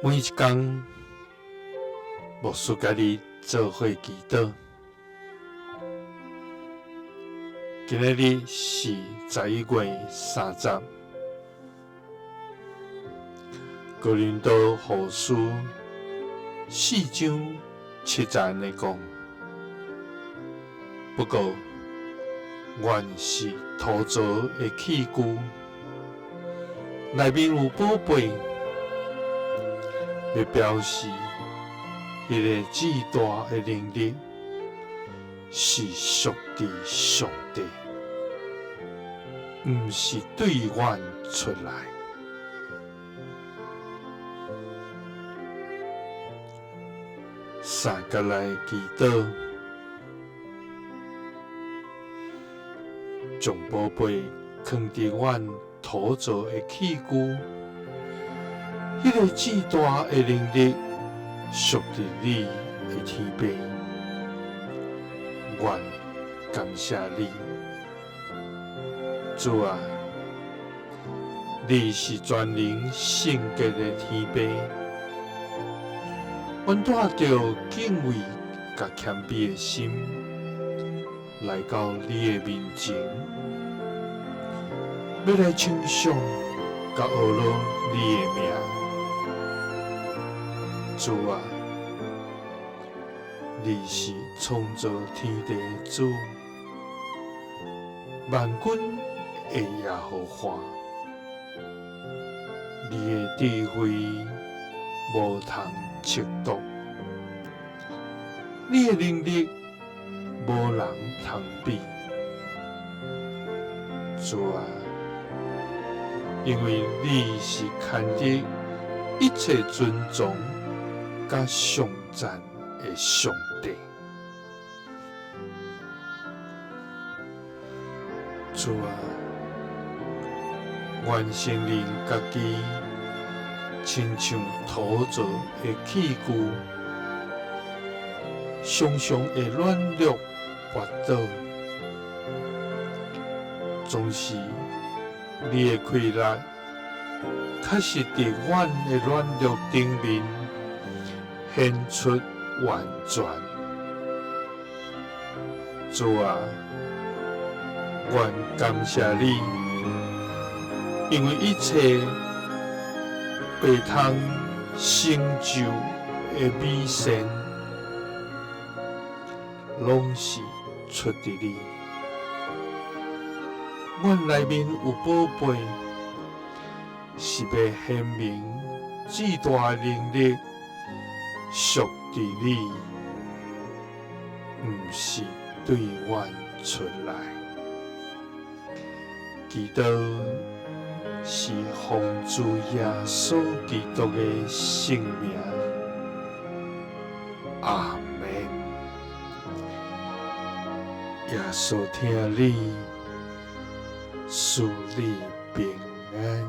每一天，牧师甲你做伙祈祷。今日是11月30日，哥林多后书4章7节的讲，不过原是土造的器具，内面有宝贝，要表示迄个至大的能力是属于上帝，毋是对阮出来。三角来祈祷，将宝贝放伫阮土造的器具，迄个至大的能力属于你的天父。愿感谢你，主啊！你是全能圣洁的天父，阮带着敬畏甲谦卑的心来到你的面前，要来称颂甲学乐你的名。主啊！你是创造天地的主，万军的耶和华。你的智慧无通测度，你的能力无人通比。主啊，因为你是牵得一切尊重甲颂赞的上帝。主啊，愿圣灵家己亲像土造的器具，常常会软弱滑倒，总是你的气力确实伫阮的软弱顶面显出完全。主啊，愿感谢你，因为一切被通成就的美善，拢是出自你。阮内面有宝贝，是要显明至大能力属于你，毋是对阮出来。祈祷是奉主耶稣基督的圣名，阿门。耶稣听你，赐你平安。